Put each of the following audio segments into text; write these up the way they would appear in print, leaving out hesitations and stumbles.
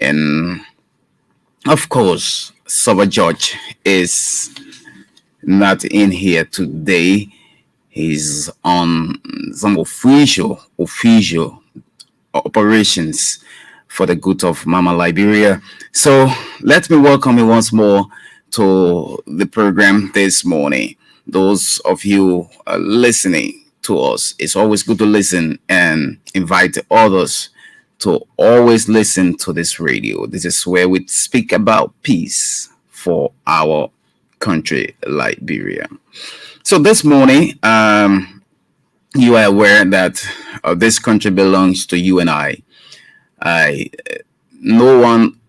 And of course, Saba George is not in here today. He's on some official operations for the good of Mama Liberia. So let me welcome you once more to the program this morning. Those of you listening to us, it's always good to listen and invite others to always listen to this radio. This is where we speak about peace for our country, Liberia. So this morning, you are aware that this country belongs to you and I. I no one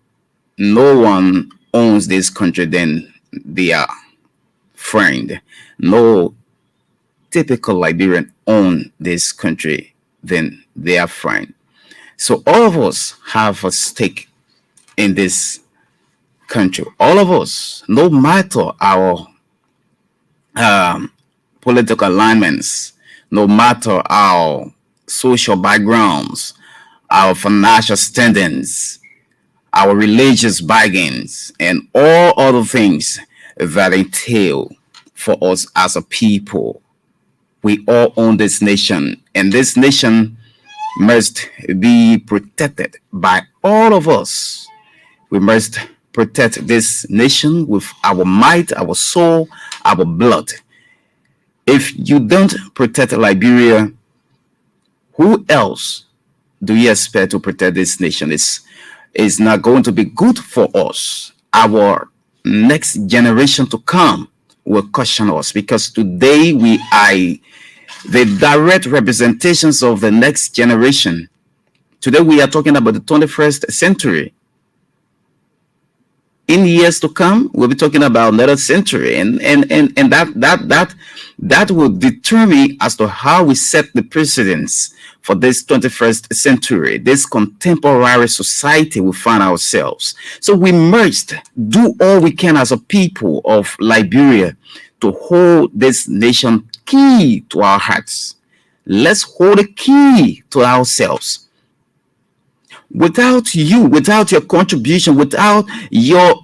no one owns this country than their friend. No typical Liberian own this country than their friend. So all of us have a stake in this country. All of us, no matter our um, political alignments, no matter our social backgrounds, our financial standings, our religious bargains, and all other things that entail for us as a people. We all own this nation, and this nation must be protected by all of us. We must protect this nation with our might, our soul, our blood. If you don't protect Liberia, who else do you expect to protect this nation? It's not going to be good for us. Our next generation to come will question us because today we are the direct representations of the next generation. Today we are talking about the 21st century. In years to come, we'll be talking about another century, and that will determine as to how we set the precedents for this 21st century, this contemporary society we find ourselves. So we must do all we can as a people of Liberia to hold this nation key to our hearts. Let's hold the key to ourselves. Without you, without your contribution, without your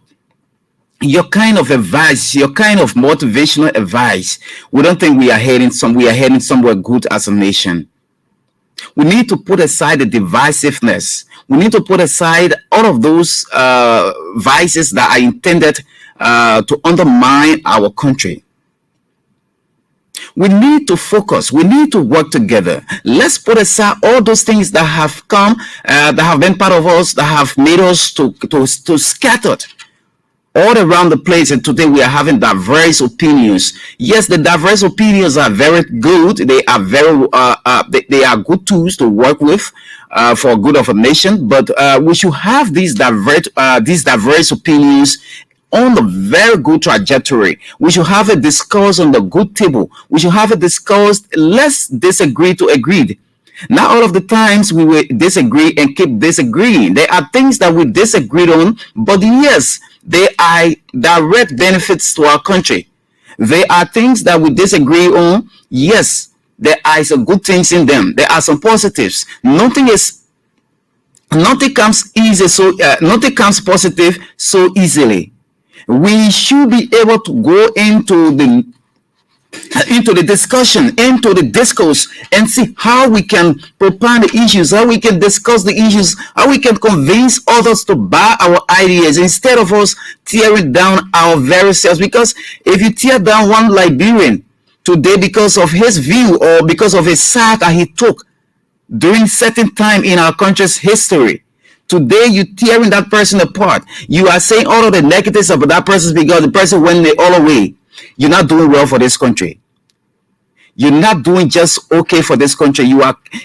kind of advice, your kind of motivational advice, we don't think we are heading somewhere good as a nation. We need to put aside the divisiveness. We need to put aside all of those vices that are intended to undermine our country. We need to focus. We need to work together. Let's put aside all those things that have come, that have been part of us, that have made us to scattered all around the place. And today we are having diverse opinions. Yes, the diverse opinions are very good. They are they are good tools to work with for good of a nation. But we should have these diverse opinions on the very good trajectory. We should have a discourse on the good table. We should have a discourse. Let's disagree to agree. Not all of the times we will disagree and keep disagreeing. There are things that we disagreed on, but yes, they are direct benefits to our country. There are things that we disagree on. Yes, there are some good things in them. There are some positives. Nothing comes easy, so nothing comes positive so easily. We should be able to go into the discussion, into the discourse, and see how we can propose the issues, how we can discuss the issues, how we can convince others to buy our ideas instead of us tearing down our very selves. Because if you tear down one Liberian today because of his view or because of a side that he took during certain time in our country's history, today you tearing that person apart. You are saying all of the negatives about that person because the person went all away. You're not doing well for this country. You're not doing just okay for this country.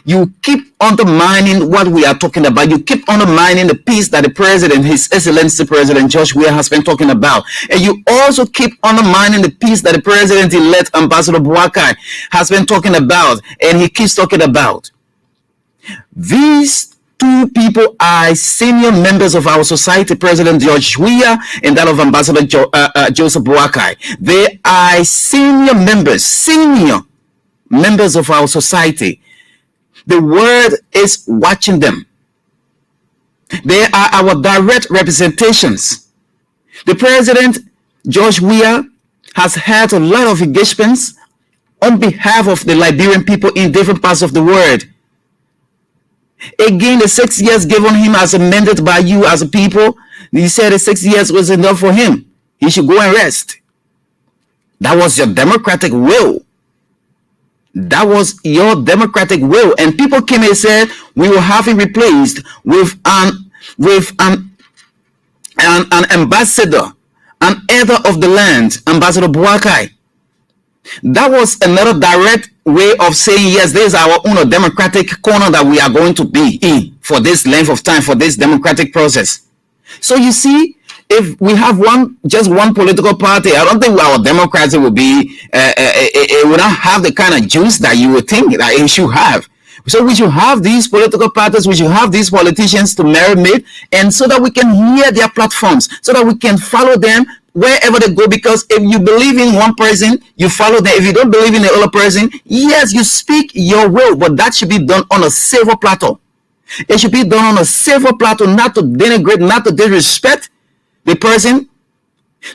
You keep undermining what we are talking about. You keep undermining the peace that the president, His Excellency President Josh Weah, has been talking about. And you also keep undermining the peace that the president-elect Ambassador Boakai has been talking about, and he keeps talking about. These two people are senior members of our society, President George Weah and that of Ambassador Joseph Boakai. They are senior members of our society. The world is watching them. They are our direct representations. The president, George Weah, has had a lot of engagements on behalf of the Liberian people in different parts of the world. Again, the 6 years given him as amended by you as a people, he said the 6 years was enough for him. He should go and rest. That was your democratic will. That was your democratic will. And people came and said, we will have him replaced with an ambassador, an elder of the land, Ambassador Boakai. That was another direct way of saying, yes, this is our own democratic corner that we are going to be in for this length of time, for this democratic process. So you see, if we have just one political party, I don't think our democracy will be, it will not have the kind of juice that you would think that it should have. So we should have these political parties, we should have these politicians to marinate, and so that we can hear their platforms, so that we can follow them wherever they go. Because if you believe in one person, you follow them. If you don't believe in the other person, yes, you speak your will, but that should be done on a civil plateau. It should be done on a civil plateau, not to denigrate, not to disrespect the person.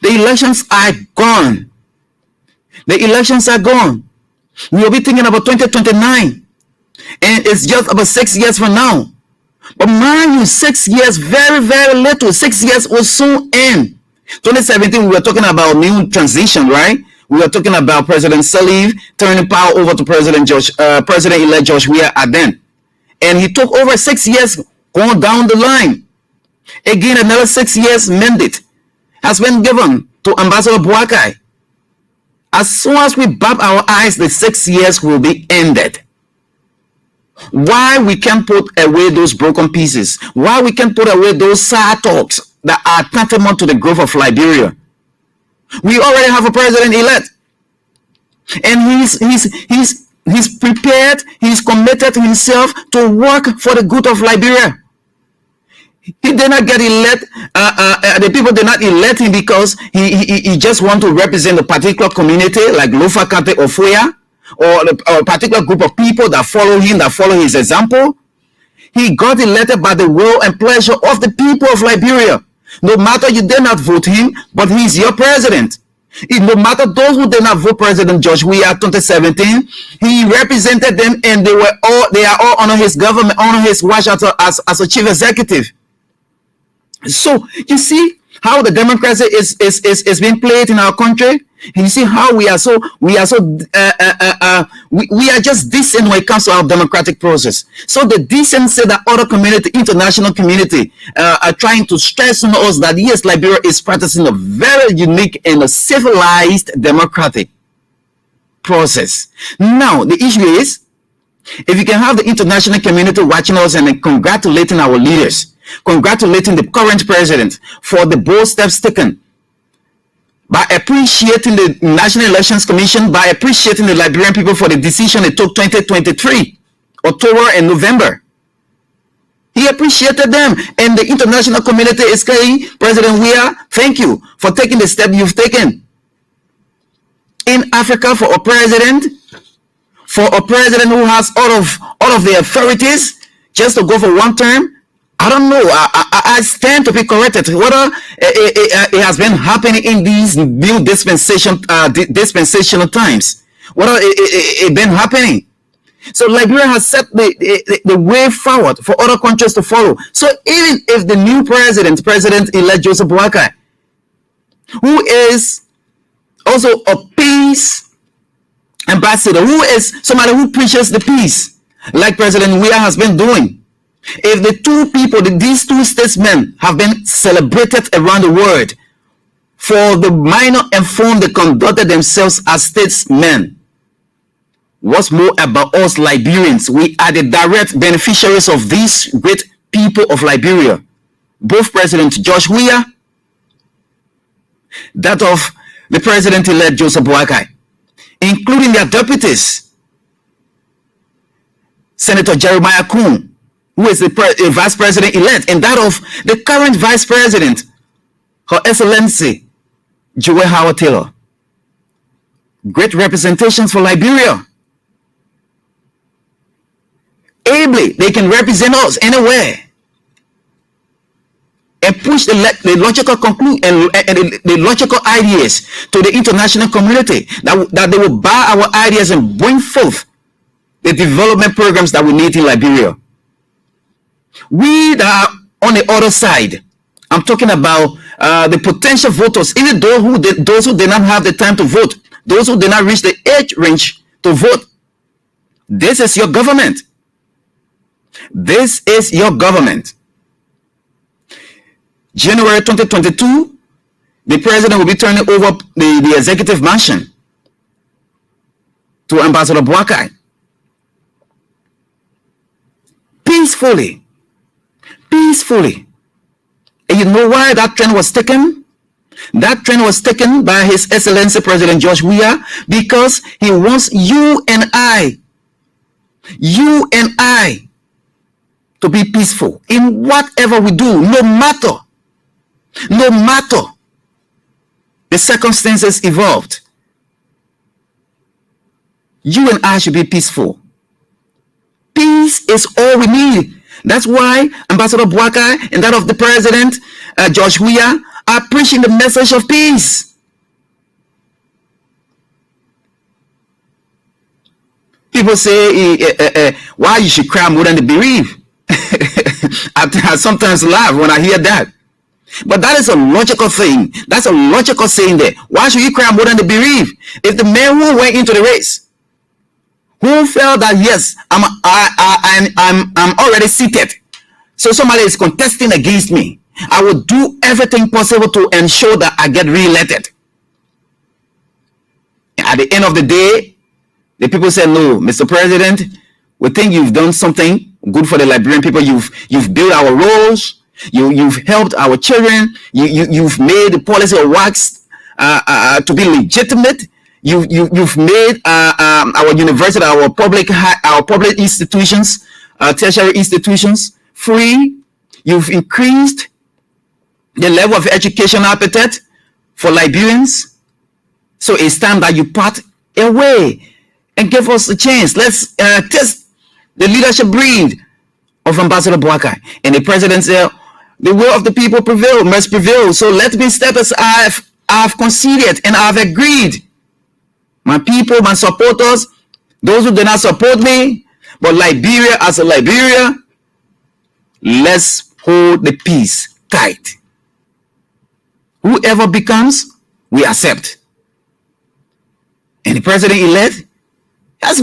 The elections are gone. The elections are gone. We will be thinking about 2029. And it's just about 6 years from now. But mind you, 6 years, very, very little. 6 years will soon end. 2017, we were talking about new transition, right? We were talking about President Salif turning power over to President-elect George Weah then. And he took over 6 years going down the line. Again, another 6 years mandate has been given to Ambassador Boakai. As soon as we bat our eyes, the 6 years will be ended. Why we can't put away those broken pieces? Why we can't put away those sad talks that are tantamount to the growth of Liberia? We already have a president-elect, and he's prepared. He's committed himself to work for the good of Liberia. He did not get elected. The people did not elect him because he just want to represent a particular community like Lofa Kante or Fuya, or a particular group of people that follow him, that follow his example. He got elected by the will and pleasure of the people of Liberia. No matter you did not vote him, but he's your president. No matter those who did not vote President George Weah 2017, he represented them, and they are all under his government, under his watch as a chief executive. So you see how the democracy is being played in our country. You see how we are just decent when it comes to our democratic process. So the decency that other community, international community, are trying to stress on us that yes, Liberia is practicing a very unique and a civilized democratic process. Now the issue is, if you can have the international community watching us and congratulating our leaders, congratulating the current president for the bold steps taken, by appreciating the National Elections Commission, by appreciating the Liberian people for the decision it took 2023, October and November. He appreciated them, and the international community is saying, President Weah, thank you for taking the step you've taken. In Africa, for a president who has all of the authorities just to go for one term, I don't know. I stand to be corrected. Whether it has been happening in these new dispensational times, whether it been happening. So Liberia has set the way forward for other countries to follow. So even if the new President-elect Joseph Boakai, who is also a peace ambassador, who is somebody who preaches the peace, like President Weah has been doing, if the two people, these two statesmen, have been celebrated around the world for the manner and form they conducted themselves as statesmen, what's more about us Liberians? We are the direct beneficiaries of these great people of Liberia. Both President George Weah, that of the President-elect Joseph Boakai, including their deputies, Senator Jeremiah Kuhn, who is the Vice President-elect, and that of the current Vice President, Her Excellency Joel Howard Taylor. Great representations for Liberia. Ably, they can represent us anywhere. and push the logical conclusion and the logical ideas to the international community, that they will buy our ideas and bring forth the development programs that we need in Liberia. We that are on the other side, I'm talking about the potential voters, even those who did not have the time to vote, those who did not reach the age range to vote. This is your government. This is your government. January 2022, the president will be turning over the executive mansion to Ambassador Boakai. Peacefully. And you know why that trend was taken? That trend was taken by His Excellency President George Weah, because he wants you and I to be peaceful in whatever we do, no matter the circumstances evolved. You and I should be peaceful. Peace is all we need. That's why Ambassador Boakai and that of the President George Weah are preaching the message of peace. People say, why you should cry more than the bereaved? I sometimes laugh when I hear that. But that is a logical thing. That's a logical saying there. Why should you cry more than the bereaved? If the man who went into the race, who felt that yes, I'm already seated, so somebody is contesting against me, I will do everything possible to ensure that I get re-elected. At the end of the day, the people say, no, Mr. President, we think you've done something good for the Liberian people. You've built our roads. You've helped our children. You've made the policy of wax to be legitimate. You've made our university, our public institutions, tertiary institutions free. You've increased the level of education appetite for Liberians. So it's time that you part away and give us a chance. Let's test the leadership breed of Ambassador Boakai. And the president said, the will of the people must prevail. So let me step as I've conceded and I've agreed. My people, my supporters, those who do not support me, but Liberia as a Liberia, let's hold the peace tight. Whoever becomes, we accept. And the president-elect has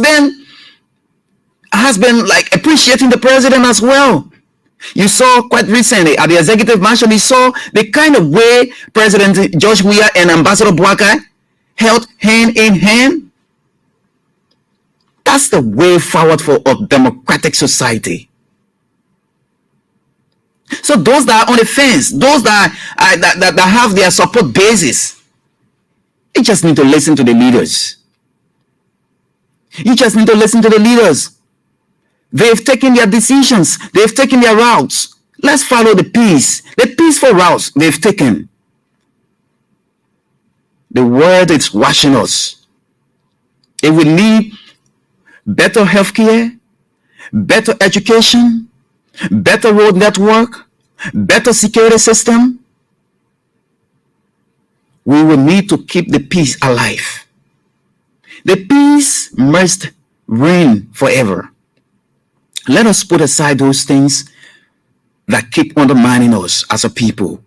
been like appreciating the president as well. You saw quite recently at the executive mansion, you saw the kind of way President George Weah and Ambassador Boakai held hand in hand. That's the way forward for a democratic society. So those that are on the fence, those that have their support basis, you just need to listen to the leaders. You just need to listen to the leaders. They've taken their decisions. They've taken their routes. Let's follow the peaceful routes they've taken. The world is watching us. If we need better healthcare, better education, better road network, better security system, we will need to keep the peace alive. The peace must reign forever. Let us put aside those things that keep undermining us as a people.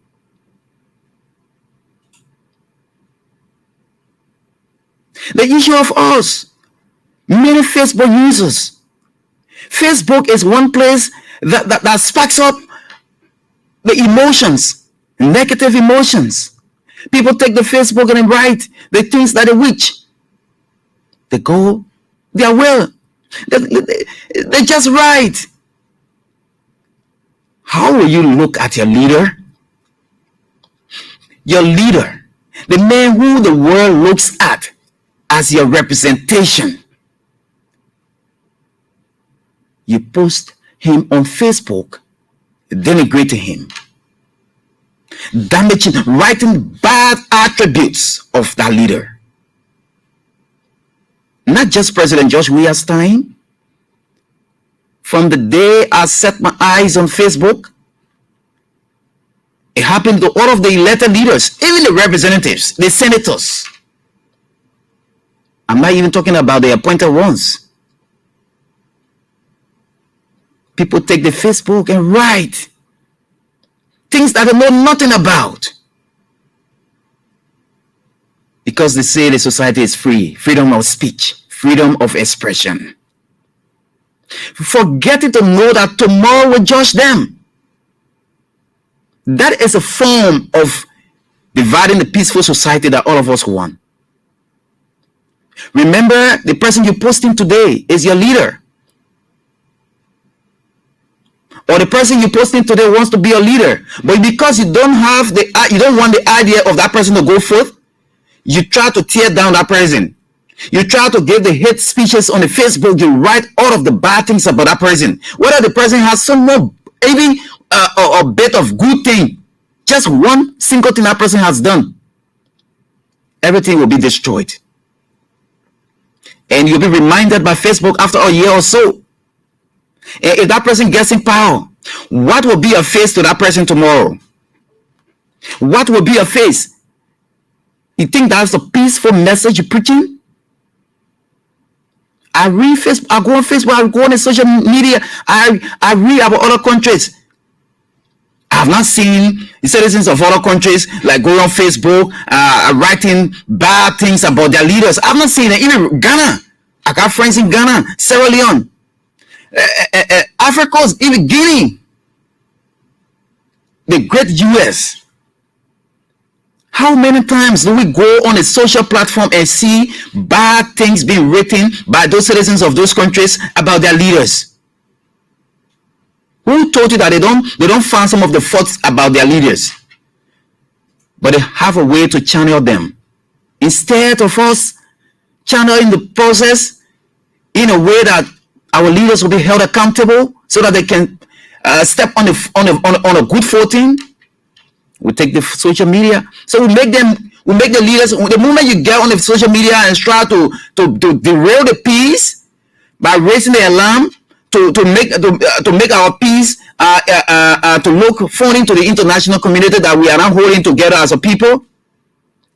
The issue of us, many Facebook users. Facebook is one place that sparks up the emotions, negative emotions. People take the Facebook and write the things that they wish. They go their will. They just write. How will you look at your leader? Your leader, the man who the world looks at as your representation. You post him on Facebook, denigrating him, damaging, writing bad attributes of that leader. Not just President George Weah's time. From the day I set my eyes on Facebook, happen to all of the elected leaders, even the representatives, the senators. I'm not even talking about the appointed ones. People take the Facebook and write things that they know nothing about. Because they say the society is free, freedom of speech, freedom of expression. Forgetting to know that tomorrow will judge them. That is a form of dividing the peaceful society that all of us want. Remember, the person you're posting today is your leader. Or the person you're posting today wants to be a leader. But because you don't want the idea of that person to go forth, you try to tear down that person. You try to give the hate speeches on the Facebook. You write all of the bad things about that person. Whether the person has some more, even a bit of good thing, just one single thing that person has done, everything will be destroyed. And you'll be reminded by Facebook after a year or so. If that person gets in power, what will be your face to that person tomorrow? What will be your face? You think that's a peaceful message you're preaching? I read Facebook, I go on Facebook, I go on the social media, I read about other countries. I have not seen the citizens of other countries like going on Facebook, writing bad things about their leaders. I've not seen it. Even Ghana, I got friends in Ghana, Sierra Leone, Africa, even Guinea, the great US. How many times do we go on a social platform and see bad things being written by those citizens of those countries about their leaders? Who told you that they don't find some of the faults about their leaders, but they have a way to channel them? Instead of us channeling the process in a way that our leaders will be held accountable so that they can step on a good footing, we take the social media. So we make the leaders. The moment you get on the social media and try to derail the peace by raising the alarm, to make our peace to look phony to the international community that we are not holding together as a people,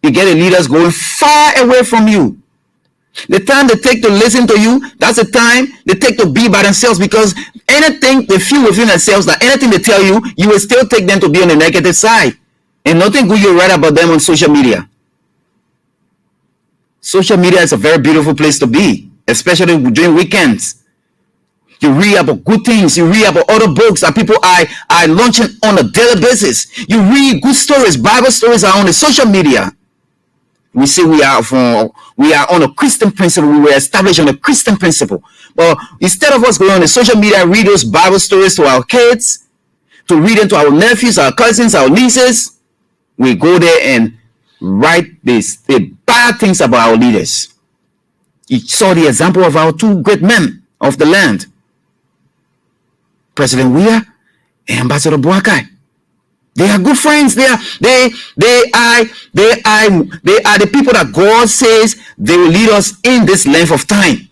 you get the leaders going far away from you. The time they take to listen to you, that's the time they take to be by themselves, because anything they feel within themselves, that anything they tell you, you will still take them to be on the negative side. And nothing good you write about them on social media. Social media is a very beautiful place to be, especially during weekends. You read about good things. You read about other books that people are launching on a daily basis. You read good stories. Bible stories are on the social media. We say we are on a Christian principle. We were established on a Christian principle. But instead of us going on the social media and read those Bible stories to our kids, to read them to our nephews, our cousins, our nieces, we go there and write the bad things about our leaders. You saw the example of our two great men of the land, President Weah and Ambassador Boakai. They are good friends. They are the people that God says they will lead us in this length of time.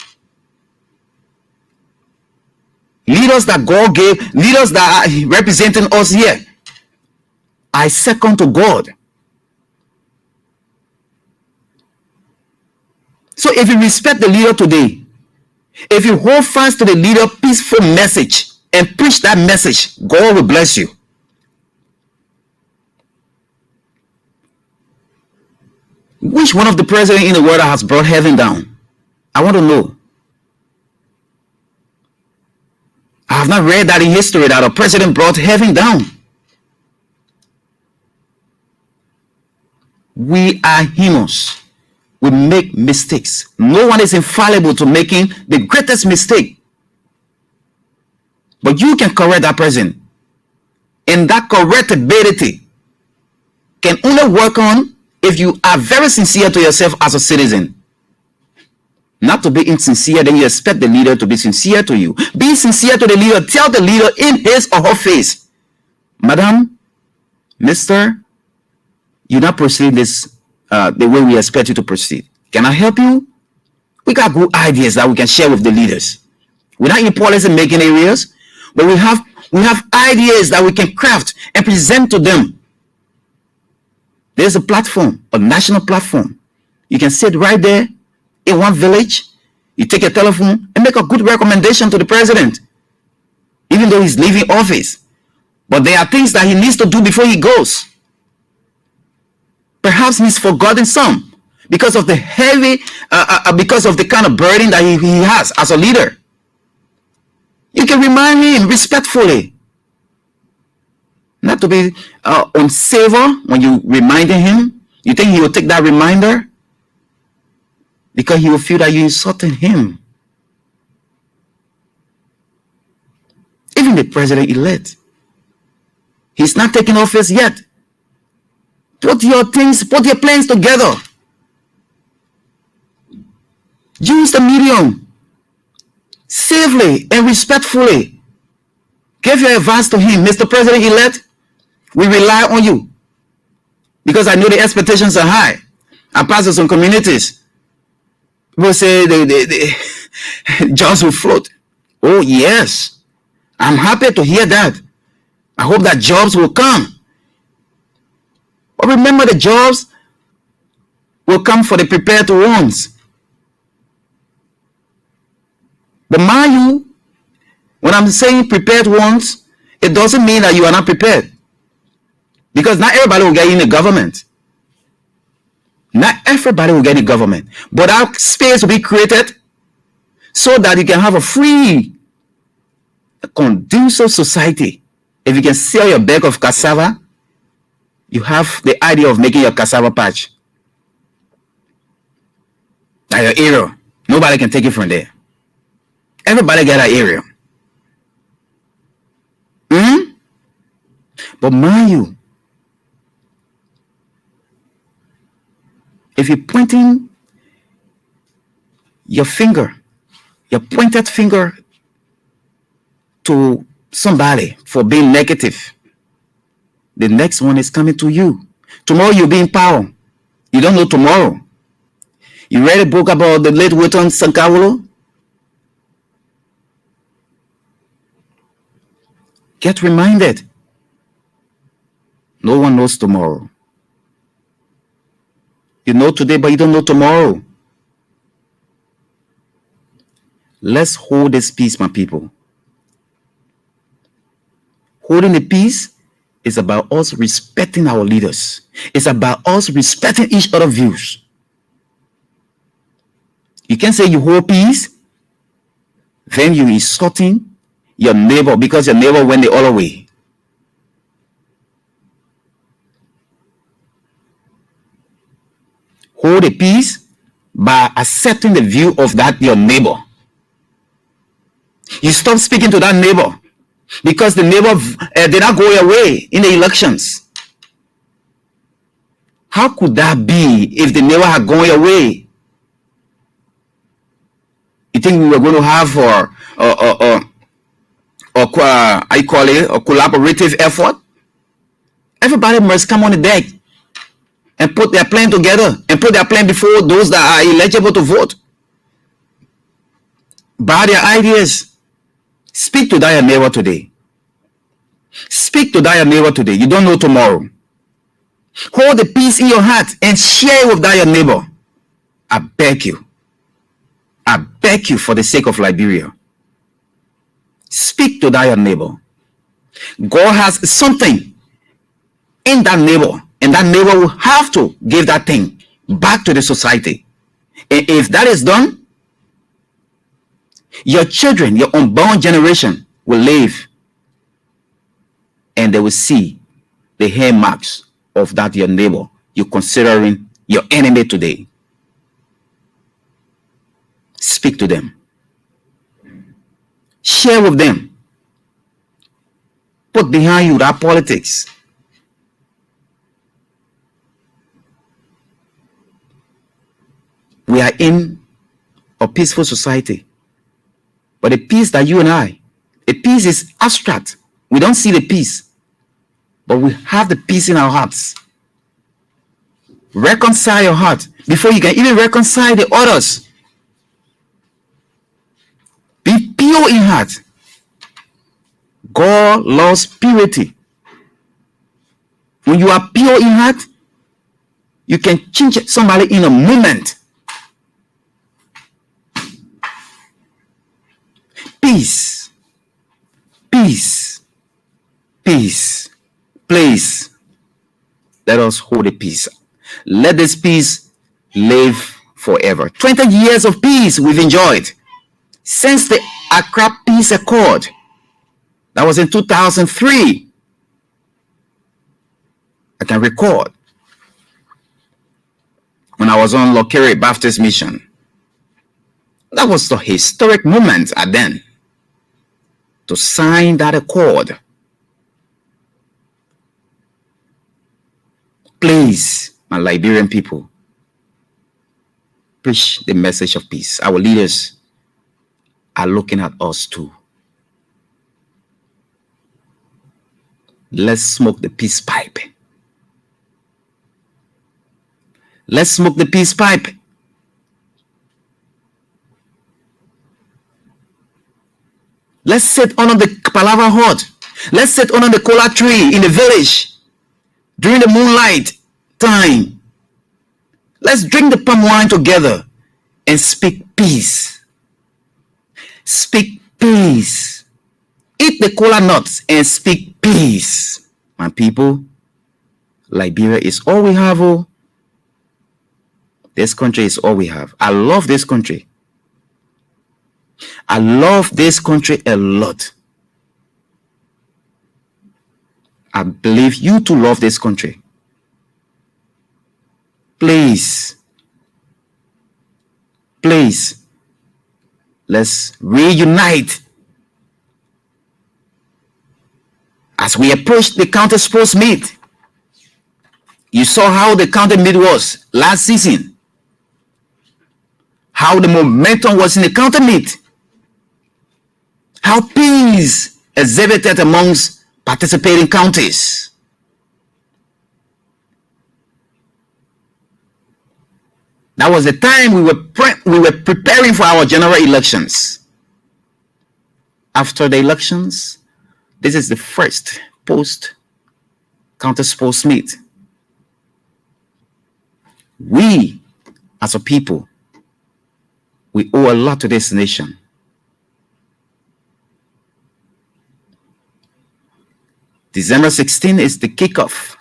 Leaders that God gave, leaders that are representing us here. I second to God. So if you respect the leader today, if you hold fast to the leader peaceful message and preach that message, God will bless you. Which one of the presidents in the world has brought heaven down? I want to know. I have not read that in history that a president brought heaven down. We are humans. We make mistakes. No one is infallible to making the greatest mistake. But you can correct that person. And that correctability can only work on if you are very sincere to yourself as a citizen. Not to be insincere, then you expect the leader to be sincere to you. Be sincere to the leader. Tell the leader in his or her face, Madam, Mr., you're not proceeding this the way we expect you to proceed. Can I help you? We got good ideas that we can share with the leaders. We're not in policy making areas, but we have ideas that we can craft and present to them There's a platform, a national platform. You can sit right there in one village. You take a telephone and make a good recommendation to the president, even though he's leaving office. But there are things that he needs to do before he goes. Perhaps he's forgotten some because of the heavy, because of the kind of burden that he has as a leader. You can remind him respectfully, not to be unsavour when you reminding him. You think he will take that reminder? Because he will feel that you insulting him. Even the president-elect, he's not taking office yet. Put your plans together. Use the medium safely and respectfully. Give your advice to him. Mr. President-elect, we rely on you because I know the expectations are high. I pass to some communities. People say the jobs will float. Oh, yes. I'm happy to hear that. I hope that jobs will come. But remember, the jobs will come for the prepared ones. But mind you, when I'm saying prepared ones, it doesn't mean that you are not prepared. Because not everybody will get in the government. Not everybody will get in the government. But that space will be created so that you can have a free, conducive society. If you can sell your bag of cassava, you have the idea of making your cassava patch. Like your area. Nobody can take it from there. Everybody get an area. But mind you, if you're pointing your pointed finger to somebody for being negative, the next one is coming to you. Tomorrow you'll be in power. You don't know tomorrow. You read a book about the late Wilton Sankawulo? Get reminded. No one knows tomorrow. You know today, but you don't know tomorrow. Let's hold this peace, my people. Holding the peace is about us respecting our leaders. It's about us respecting each other's views. You can say you hold peace, then you're insulting your neighbor because your neighbor went the other way. Hold a peace by accepting the view of that your neighbor. You stop speaking to that neighbor because the neighbor did not go your way in the elections. How could that be if the neighbor had gone your way? You think we were going to have a collaborative effort? Everybody must come on the deck and put their plan together and put their plan before those that are eligible to vote. Buy their ideas. Speak to that neighbor today. Speak to that neighbor today. You don't know tomorrow. Hold the peace in your heart and share with that neighbor. I beg you. I beg you for the sake of Liberia. Speak to that neighbor. God has something in that neighbor, and that neighbor will have to give that thing back to the society. And if that is done, your children, your unborn generation will live and they will see the hair marks of that your neighbor you're considering your enemy today. Speak to them. Share with them. Put behind you that politics. We are in a peaceful society. But the peace that you and the peace is abstract. We don't see the peace. But we have the peace in our hearts. Reconcile your heart before you can even reconcile the others. Be pure in heart. God loves purity. When you are pure in heart, You can change somebody in a moment. Peace, peace, peace. Please, let us hold the peace. Let this peace live forever. 20 years of peace we've enjoyed since the Accra Peace Accord. That was in 2003. I can record when I was on Lokere Baptist Mission. That was the historic moment at then to sign that accord. Please, my Liberian people, preach the message of peace. Our leaders are looking at us too. Let's smoke the peace pipe. Let's smoke the peace pipe. Let's sit under the palava hut. Let's sit under the kola tree in the village during the moonlight time. Let's drink the palm wine together and speak peace. Speak peace. Eat the kola nuts and speak peace. My people, Liberia is all we have. Oh. This country is all we have. I love this country. I love this country a lot. I believe you too love this country. Please, please, let's reunite. As we approach the county sports meet, you saw how the county meet was last season. How the momentum was in the county meet. How peace exhibited amongst participating counties. That was the time we were preparing for our general elections. After the elections, this is the first post-county sports meet. We, as a people, we owe a lot to this nation. December 16 is the kickoff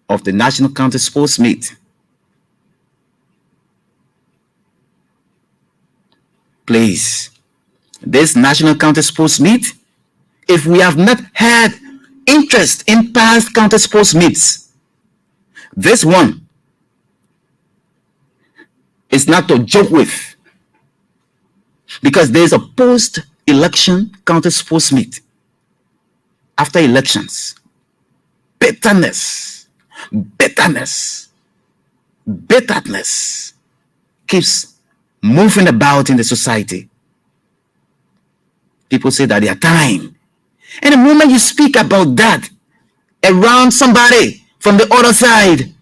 of the National County Sports Meet. Please, this National County Sports Meet, if we have not had interest in past county sports meets, this one is not to joke with, because there is a post-election county sports meet. After elections, bitterness keeps moving about in the society. People say that their time. And the moment you speak about that around somebody from the other side,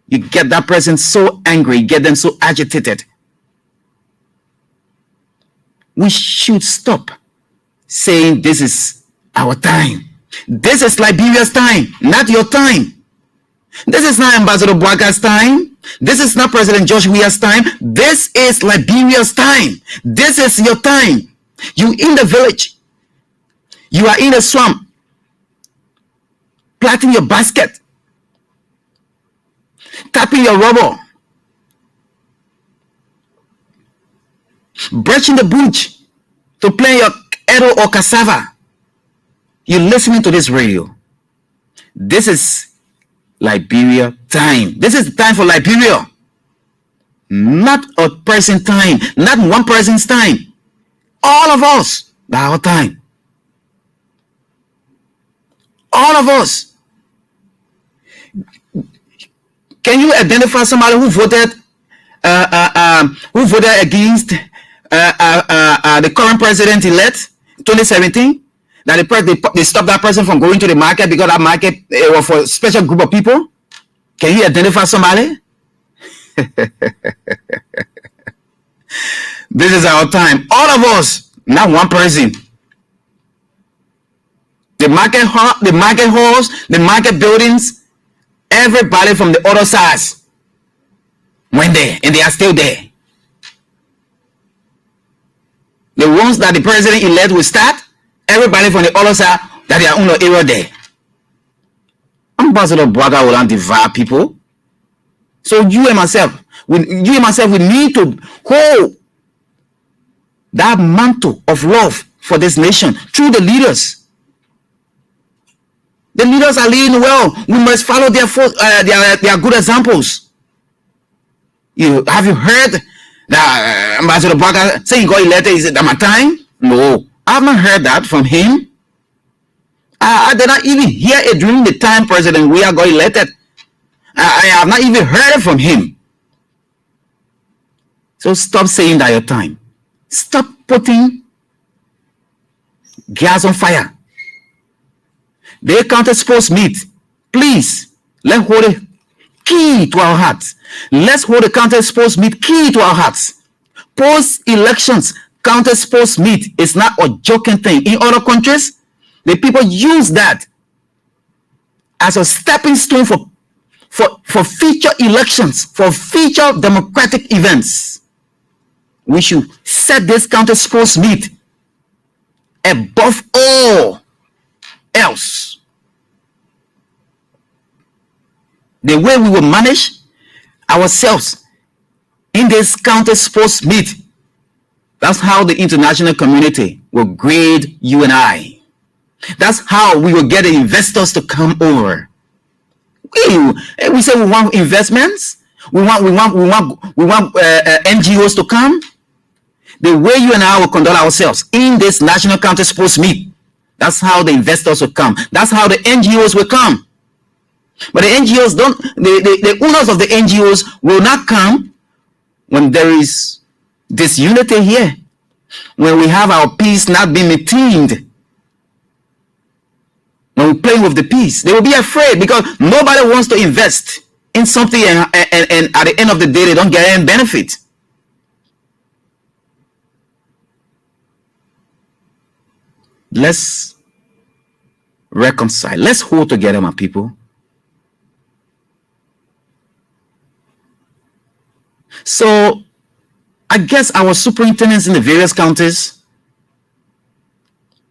you get that person so angry, you get them so agitated. We should stop saying this is our time. This is Liberia's time, not your time. This is not Ambassador Bwaga's time. This is not President Josh Weah's time. This is Liberia's time. This is your time. You in the village. You are in a swamp, plaiting your basket, tapping your rubber, brushing the bush to play your edo or cassava. You're listening to this radio. This is Liberia time. This is the time for Liberia. Not a person time. Not one person's time. All of us. Our time. All of us. Can you identify somebody who voted against the current president-elect 2017? That they stopped that person from going to the market because that market was for a special group of people? Can you identify somebody? This is our time. All of us, not one person. The market halls, the market buildings Everybody from the other sides went there, and they are still there. The ones that the president-elect will start, everybody from the other side that they are on the area there. Ambassador Bwaga will not divide people. So you and myself, we need to hold that mantle of love for this nation through the leaders. The leaders are leading well. We must follow their good examples. Have you heard that Ambassador Bwaga saying he got elected? Is it my time? No, I haven't heard that from him. I did not even hear it during the time President Weah got elected. I have not even heard it from him. So stop saying that your time. Stop putting gas on fire. They can't expose meat. Please, let's hold a key to our hearts. Let's hold the counter-exposed meat key to our hearts. Post-elections, counter-exposed meat is not a joking thing. In other countries, the people use that as a stepping stone for future elections, for future democratic events. We should set this counter-exposed meat above all else. The way we will manage ourselves in this counter-exposed meat, that's how the international community will grade you and I. That's how we will get the investors to come over. We say we want investments. We want NGOs to come. The way you and I will conduct ourselves in this national counter-exposed meet, that's how the investors will come. That's how the NGOs will come. But the NGOs don't. The owners of the NGOs will not come when there is disunity here. When we have our peace not being maintained. When we play with the peace, they will be afraid because nobody wants to invest in something and at the end of the day they don't get any benefit. Let's reconcile. Let's hold together, my people. So I guess our superintendents in the various counties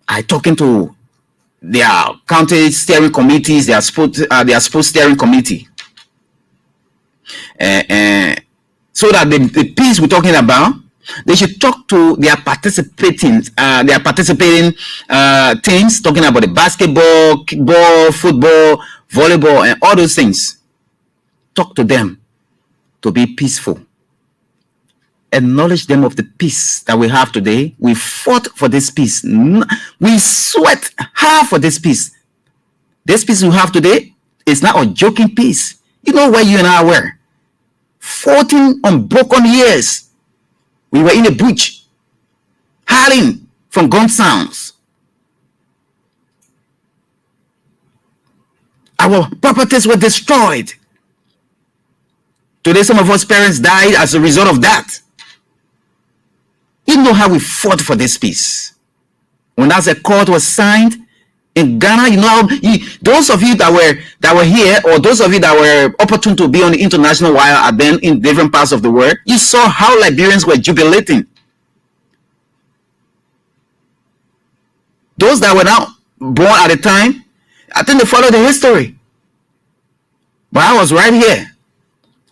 are talking to their county steering committees, their sports steering committee, so that the peace we're talking about, they should talk to their participating teams, talking about the basketball, kickball, football, volleyball, and all those things. Talk to them to be peaceful. Acknowledge them of the peace that we have today. We fought for this peace. We sweat hard for this peace. This peace we have today is not a joking peace. You know where you and I were? 14 unbroken years. We were in the bush, hiding from gun sounds. Our properties were destroyed. Today, some of us parents died as a result of that. You know how we fought for this peace. When that accord was signed in Ghana, you know how those of you that were here, or those of you that were opportune to be on the international wire and then in different parts of the world, you saw how Liberians were jubilating. Those that were not born at the time, I think they followed the history. But I was right here.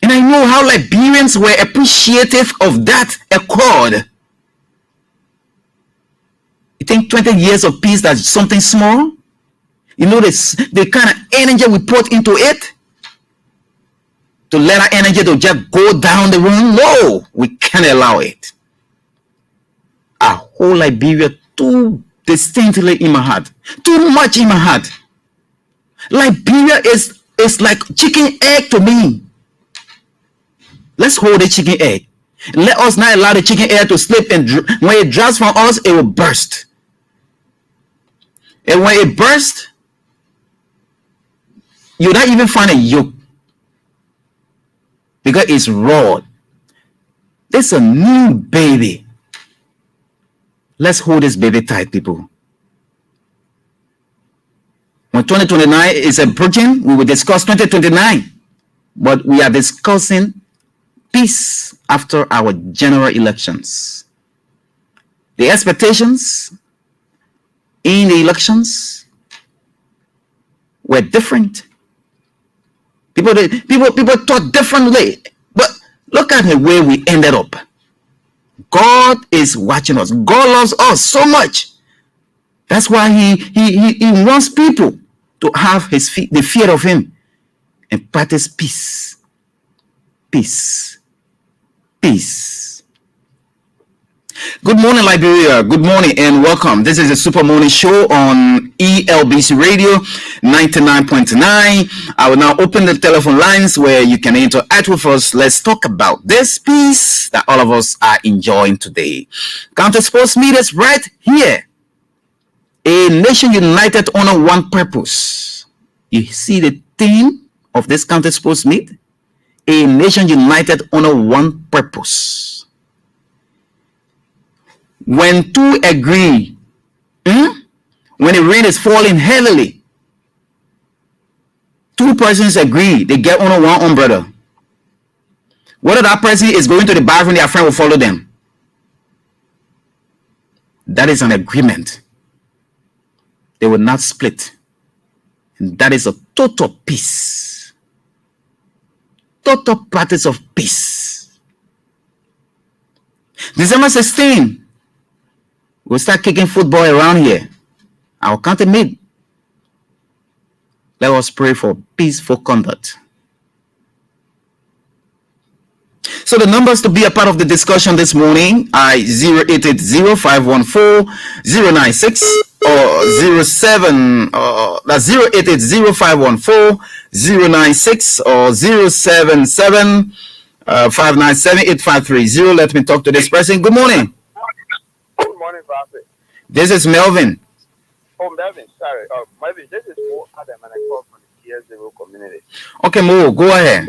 And I know how Liberians were appreciative of that accord. You think 20 years of peace, that's something small? You know the kind of energy we put into it? To let our energy to just go down the room? No, we can't allow it. I hold Liberia too distinctly in my heart. Too much in my heart. Liberia is like chicken egg to me. Let's hold the chicken egg. Let us not allow the chicken egg to slip, and when it drops from us, it will burst. And when it bursts, you'll not even find a yolk because it's raw. This is a new baby. Let's hold this baby tight, people. When 2029 is approaching, we will discuss 2029. But we are discussing peace after our general elections. The expectations in the elections were different. People thought differently. But look at the way we ended up. God is watching us. God loves us so much. That's why he wants people to have the fear of him and practice peace. Peace. Peace. Good morning, Liberia. Good morning and welcome. This is the Super Morning Show on ELBC Radio 99.9. I will now open the telephone lines where you can interact with us. Let's talk about this peace that all of us are enjoying today. Counter Sports Meet right here. A nation united under one purpose. You see the theme of this Counter Sports Meet? A nation united under one purpose. When two agree, when the rain is falling heavily, two persons agree, they get under one umbrella. Whether that person is going to the bathroom, their friend will follow them. That is an agreement. They will not split. And that is a total peace. Total practice of peace. December 16. We'll start kicking football around here. Our county meet. Let us pray for peaceful conduct. So the numbers to be a part of the discussion this morning are 0880-514-096 or 07. That's 0880-514-096 or 077-597-8530. Let me talk to this person. Good morning. Good morning, Prophet. This is Melvin. Oh, Melvin, sorry. Melvin, this is Mo Adam, and I call from the TS0 community. Okay, Mo, go ahead.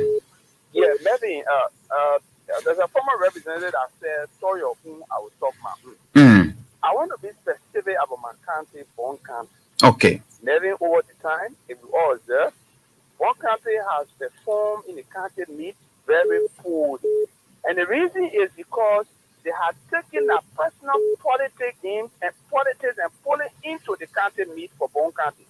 Yeah, Melvin, there's a former representative that said, sorry of whom I will talk my I want to be specific about my country, Bon County. Okay. Melvin, over the time, if we all observe, Bon County has performed in the county meet very poorly. And the reason is because they had taken a personal politics and pulling into the county meet for Bon County.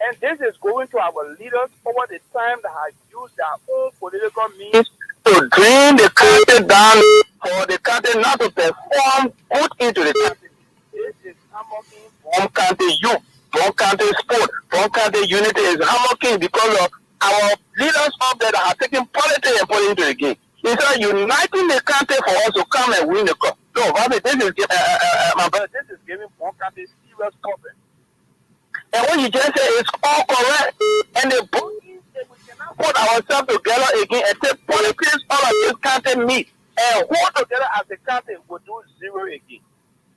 And this is going to our leaders over the time that have used their own political means to drain the county down for the county not to perform good into the county. This is hammocking Bon County youth, Bon County sport, Bon County unity is hammocking because of our leaders up there that are taking politics and pulling into the game. Instead of uniting the country for us to come and win the cup. No, Bobby, this is my brother. This is giving Bon County serious problem. And what you just said is all correct. And the bookies, if we cannot put ourselves together again and take politics all of this country meet and hold together as a country, we'll do zero again.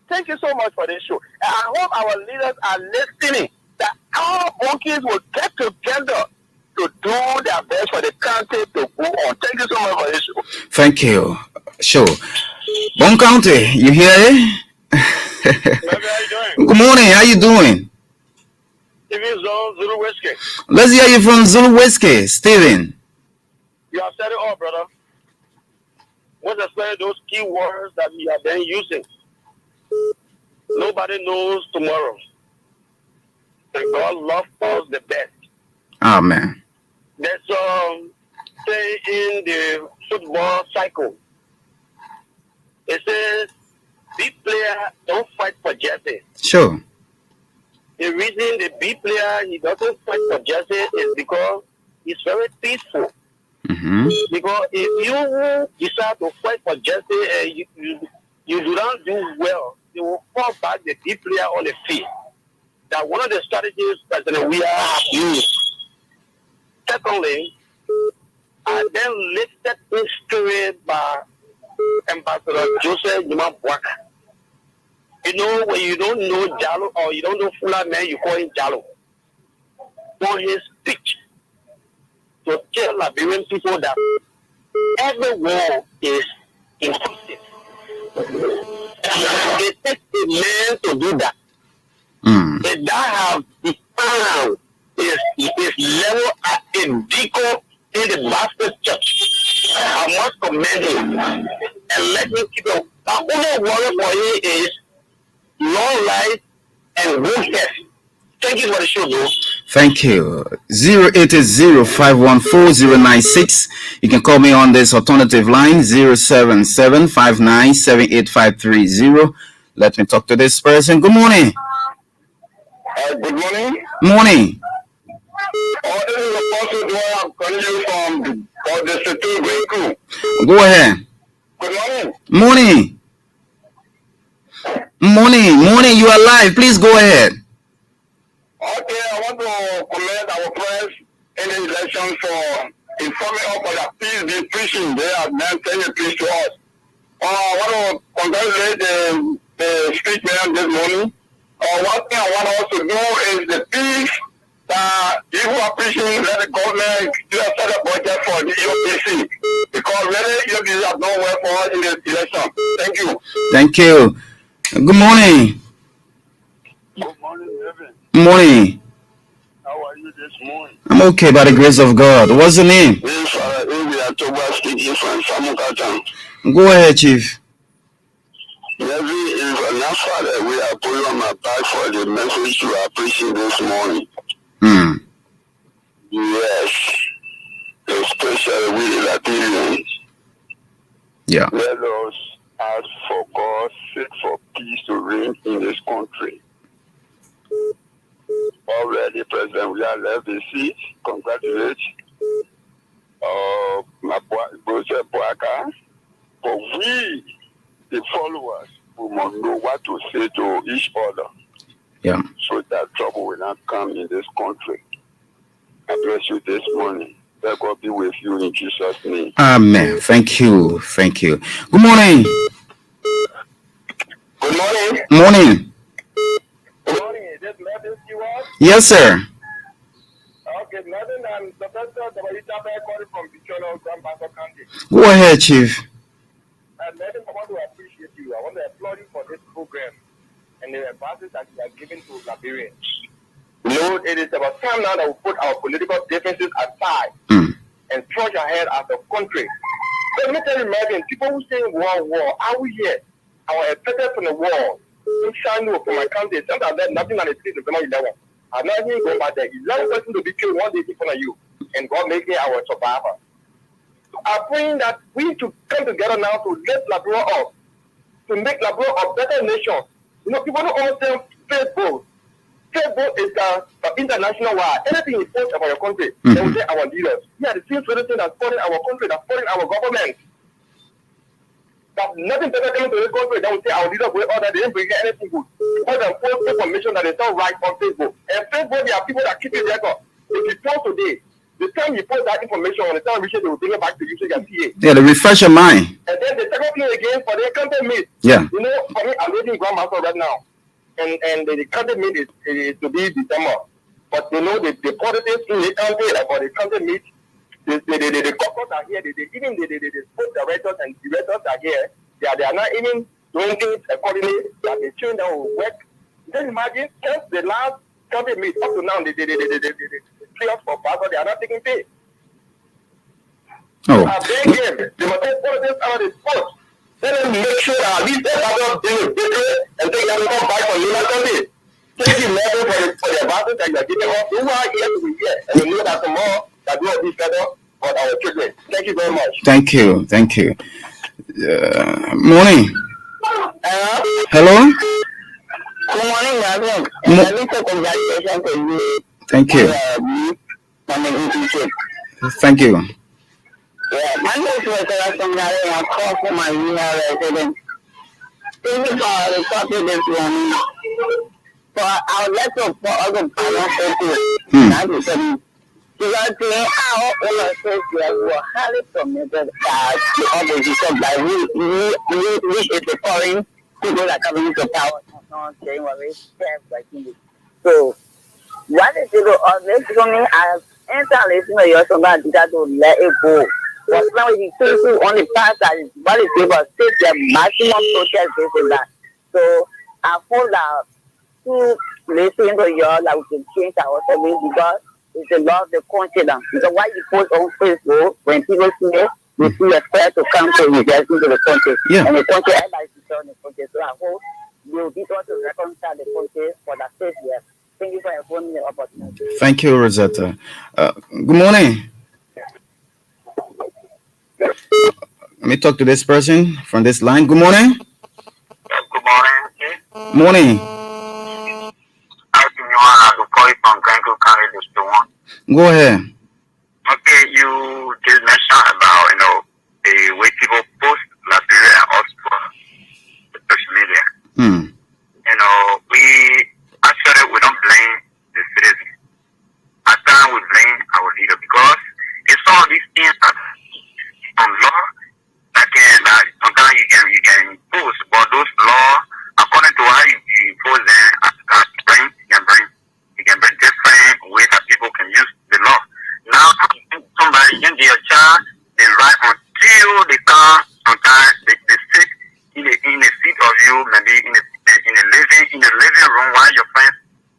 Thank you so much for this show. And I hope our leaders are listening that our bookies will get together to do their best for the country to go on. Thank you so much for this show. Thank you. Sure. Bon County, you hear it? How you doing? Good morning. How you doing? Steven Zulu Whiskey. Let's hear you from Zulu Whiskey, Steven. You have said it all, brother. What's especially those key words that we have been using? Nobody knows tomorrow. And God loves us the best. Amen. There's say in the football cycle. It says big player don't fight for jersey. Sure. The reason the big player he doesn't fight for jersey is because he's very peaceful. Mm-hmm. Because if you decide to fight for jersey and you do not do well, you will fall back the big player on the field. That one of the strategies that we are using. Secondly, I then listed history by Ambassador Joseph Juma Bwaka. You know, when you don't know Jalo or you don't know Fula man, you call him Jalo. For his speech to tell Liberian people that every war is inclusive. It takes a man to do that. They don't have defined is level at a deacon in the Baptist church. I must commend him and let me keep on. My only worry for you is long life and good health. Thank you for the show, bro. Thank you. 080-514-096. You can call me on this alternative line 077-5978-530. Let me talk to this person. Good morning. Good morning. Morning. This is Apostle Dwyer. I'm calling you from the City Green Crew. Go ahead. Good morning. Morning. Morning. You are live. Please go ahead. Okay, I want to commend our friends in the election for informing us for the peace they preaching. They have been saying a peace to us. I want to congratulate the speech man this morning. One thing I want us to do is the peace that you are preaching, let the government just set a budget for the EOPC. Because really, EOPC have done well for us in this election. Thank you. Thank you. Good morning. Good morning, Reverend. Morning. How are you this morning? I'm okay by the grace of God. What's the name? This is Toba speaking from Samukatan. Go ahead, Chief. Every is enough that we are putting on my back for the message you are preaching this morning. Yes. Especially we the Latinians. Yeah. Let us ask for God's sake for peace to reign in this country. Already, President William left the seat. Congratulations. My brother Boaka. But we, the followers, we must know what to say to each other. Yeah. So that trouble will not come in this country. I bless you this morning. Let God be with you in Jesus' name. Amen. Thank you. Good morning. Good morning. Morning. Good morning. Is this Melvin Stewart? Yes, sir. Okay, Melvin, I'm Professor Dabarita calling from Bichono, Grand Bassa County. Go ahead, Chief. Melvin, I want to appreciate you. I want to applaud you for this program and the advices that you are giving to Liberians. You know, it is about time now that we put our political differences aside and trudge ahead as a country. Let me tell you, Melvin, people who say war, are we here? Our affected from the war. In Shano, from my country, sometimes there's nothing on the street of 11. I'm not even going back there. 11 person to be killed one day in front of you, and God making our survivor. So I'm praying that we need to come together now to lift Labrador up, to make Labrador a better nation. You know, people don't understand Facebook. Facebook is the international war. Anything you post about your country, they will say our leaders. Yeah, the same solution that's supporting our country, that's supporting our government. But nothing better coming to this country, they will say our leaders will order, they didn't bring anything good. Because they post information that is not right on Facebook. And Facebook, there are people that keep it record. If you post today, the time you post that information on the time they will bring it back to you so you can see it. Yeah, to refresh your mind. And then the second thing again for the content meet. Yeah. You know, for me, I'm reading Grandmaster right now. And the content meet is to be December. But you know, the politics in the country about the content meet, the corporates are here, even the sports directors and directors are here. They are not even doing things accordingly. They have been chewing down work. Just imagine, since the last content meet up to now, the playoffs for Basel, they are not taking pay. Oh. I beg them, they must take politics out of the sport. Let them make sure that at least they have not been different and take them come back from Luna Sunday. Thank you, Melvin, for the advances that you are giving us. We are here to be here, and we know that tomorrow that we will be better for our children. Thank you very much. Thank you. Morning. Hello. Good morning, Melvin. And let me say congratulations to you. Thank you. Thank you. Yeah, my name is Mr. Sangari, and I call for my resident. Thank you for the topic this morning. For our letter for other people, because our own associates were highly committed to opposition by which is the foreign people that come into power. Not saying what they say, so, what is it on this coming as international? You're so bad that to let it go. But now we see on the past that is valid people take the maximum protest based on that. So I found that to listening to you all, like we can change our family because it's the law of the country now. So why you post on Facebook when people see it, we see a fair to come to invest into the country. Yeah. And the country, I like to turn the country. So I hope you'll be able to reconcile the country for the first year. Thank you for having the opportunity. Thank you, Rosetta. Good morning. Let me talk to this person from this line. Good morning. Good morning. Morning. I think you want to call it from Granville County District 1. Go ahead. Okay, you just mentioned about, the way people post Liberia and also social media. We don't blame the citizens. At times we blame our leader because it's some of these things that on law that sometimes you can impose, but those laws, according to how you impose them, you can bring different ways that people can use the law. Now, somebody in their child, they write until they come. Sometimes they sit in a seat of you, maybe in a living room while your friends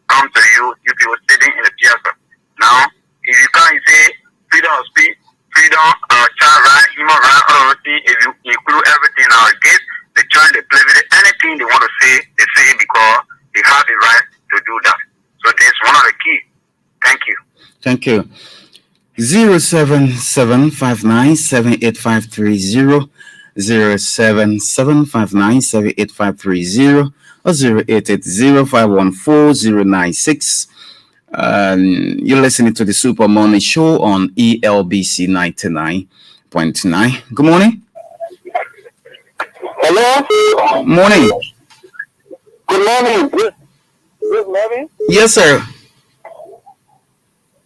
come to you. You people sitting in the piazza. Now, if you come and say freedom of speech, freedom, child right, human right, authority, if you include everything in our gate, they join the play with it. Anything they want to say, they say it because they have the right to do that. So that's one of the key. Thank you. Thank you. 07759785330, 07759785330, or 0880514096. You're listening to the Super Morning Show on ELBC 99.9. Good morning. Hello? Morning. Good morning. Good morning. Yes, sir.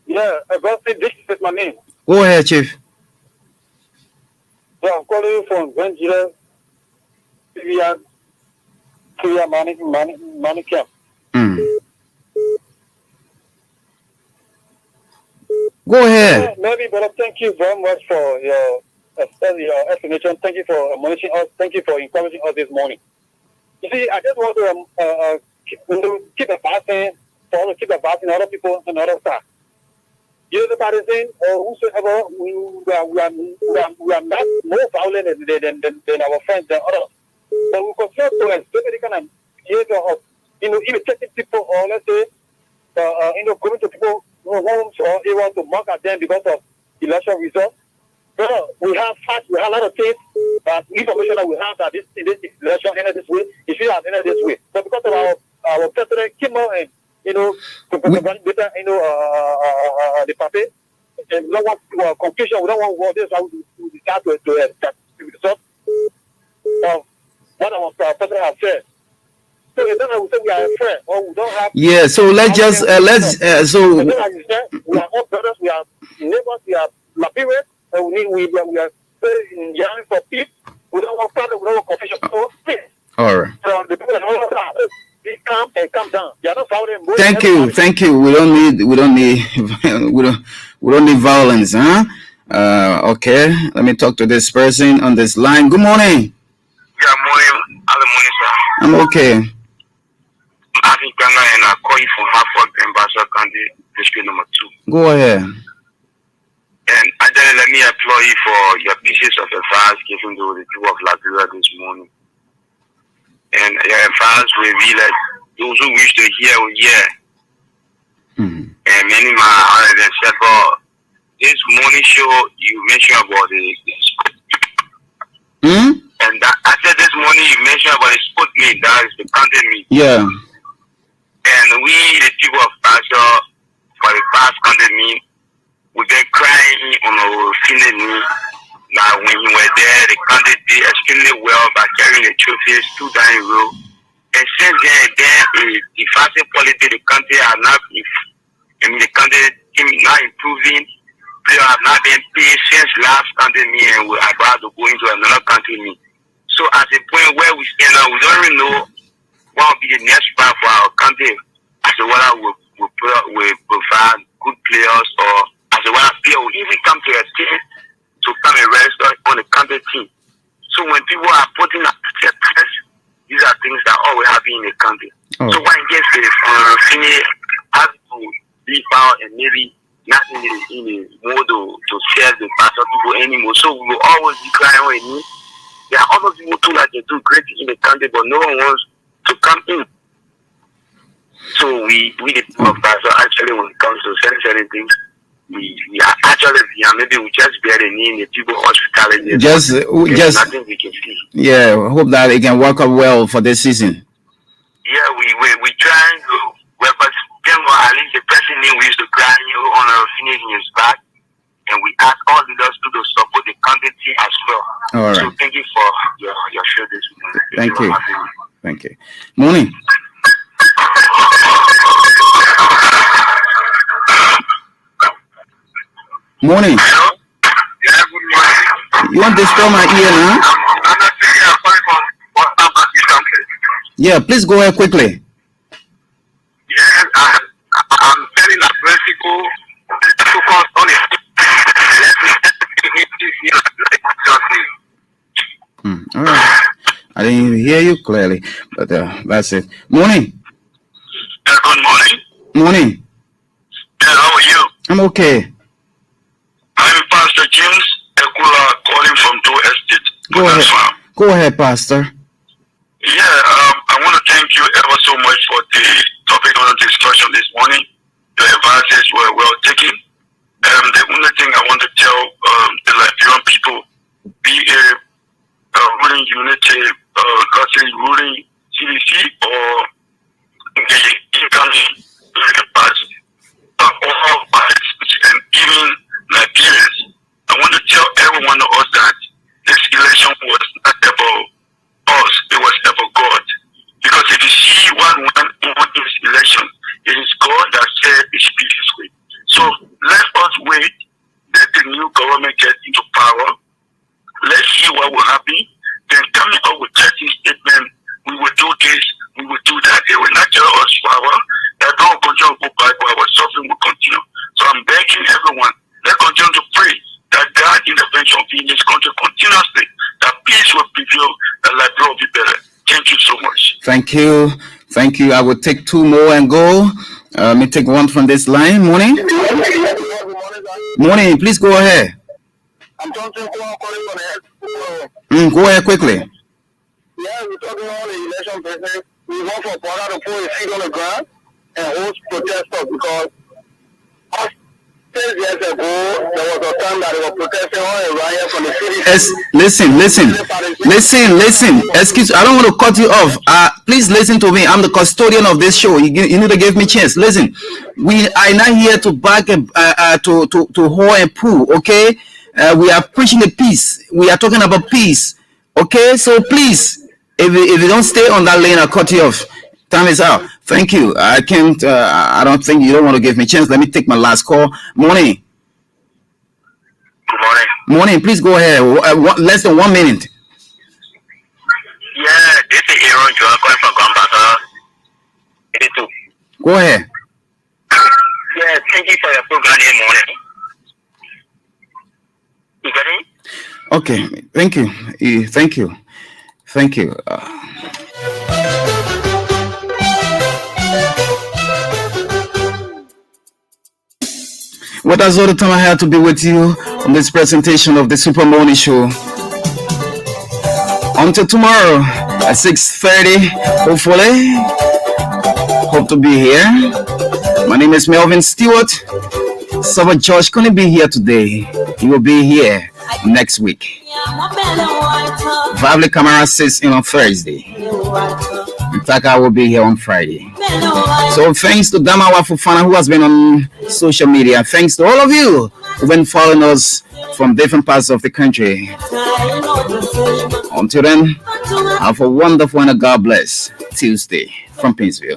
Yeah, this is my name. Go ahead, Chief. So I'm calling you from Ventura, Syria Money Camp. Go ahead. Maybe, but thank you very much for your explanation. Thank you for admonishing us. Thank you for encouraging us this morning. You see, I just want to keep advising, keep advising other people and other staff. You know, the partisan or whosoever, we are not more violent than our friends than others. But we consider to exhibit the kind of behavior of, irritating people, or let's say, going to people homes or able to mock at them because of election results. Well, we have facts, we have a lot of things, information that we have that this election ended this way, it should have ended this way. But because of our president came out and the party, and we don't want confusion, we don't want this, we start to result of what our president has said. So then I would say we are a friend, or we don't have. Yeah, so let's just we are all brothers, we are neighbors, we are Liberians, and we are very yearning for peace. We don't want problems, we don't want confusion. So peace. All right. So the people that don't have be calm and calm down. They are not following. Thank you. We don't need violence, huh? Okay. Let me talk to this person on this line. Good morning. Yeah, morning. Good morning, sir. I'm okay. I think and I call you from Hartford, Ambassador County, District number 2. Go ahead. And let me applaud you for your pieces of advice given to the people of Liberia this morning. And your advice will be like those who wish to hear will hear. And many man than said, but this morning show you mentioned about the and that, I said this morning you mentioned about the sport meat, that is the content meat. Yeah. And we, the people of Pastor, for the past content meat, we been crying on our feeling. Now, when you were there, the country did extremely well by carrying the trophies 2 down the road. And since then, the fasting quality, the country has not, the country team not improving. Players have not been paid since last country meet, and we're about to go into another country meet. So, at the point where we stand now, we don't really know what will be the next part for our country. As to whether we provide good players, or as to whether players will even come to a team to come and register on the country team. So when people are putting up their press, these are things that always happen in the country. So when it gets to people anymore. So we will always be crying when we need. There are other people too that they do great in the country, but no one wants to come in. So we the pastor actually when it comes to certain things, we are actually maybe we just bear the name the people hospitality. Just nothing we can see. Yeah, hope that it can work out well for this season. Yeah, we trying to but at least the person name we used to cry on our finishing his back, and we ask all leaders to support the country team as well. All right. So thank you for your show this morning. Thank you. Thank you. Morning. Morning. Hello? Yeah, good morning. You want to disturb my ear now? I'm not saying I'm calling from what about this country. Yeah, please go ahead quickly. Yes, I'm telling a principle focus on it. All right. I didn't even hear you clearly, but that's it. Morning. Good morning. Morning. Yeah, how are you? I'm okay. I'm Pastor James Ekula calling from 2 Estate. Go ahead. Go ahead, Pastor. Yeah, I want to thank you ever so much for the topic of the discussion this morning. Your advices were well taken. The only thing I want to tell the Liberian people, be a ruling unity, ruling CDC or the incoming party, all parties and even Nigerians. I want to tell everyone of us that this election was not about us, it was about God. Because if you see what went on this election, it is God that said it should be this way. So let us wait, let the new government get into power, let's see what will happen, then coming up with certain statement, we will do this, we will do that. It will not tell us power, that don't continue to go back, our suffering will continue. So I'm begging everyone, let's continue to pray that God intervention in this country continuously, that peace will prevail, that life will be better. Thank you so much. Thank you. Thank you. I will take two more and go. Let me take one from this line. Morning. Morning. Please go ahead. I'm talking Go ahead quickly. Yeah, we're talking about the election process. We want for Power to put his feet on the ground and host protesters because 10 years ago, there was a time that they were protesting on a riot from the city. Yes, listen. Excuse, I don't want to cut you off. Please listen to me. I'm the custodian of this show. You need to give me a chance. Listen, we are not here to back to hoe and poo. Okay, we are preaching the peace. We are talking about peace. Okay, so please, if you don't stay on that lane, I'll cut you off. Time is out. Thank you. I can't. I don't think you don't want to give me a chance. Let me take my last call. Morning. Good morning. Morning. Please go ahead. Less than 1 minute. Yeah, this is Aaron John calling from Gambasa. 82. Go ahead. Yeah, thank you for your program this morning. You got it? Okay. Thank you. Thank you. Well, that's all the time I had to be with you on this presentation of the Super Morning Show. Until tomorrow at 6:30, hopefully. Hope to be here. My name is Melvin Stewart. Servant George couldn't be here today. He will be here next week. Vavli Kamara sits in on Thursday. Taka will be here on Friday. So thanks to Damawa Fufana who has been on social media. Thanks to all of you who've been following us from different parts of the country. Until then, have a wonderful and a God bless Tuesday from Pinsville.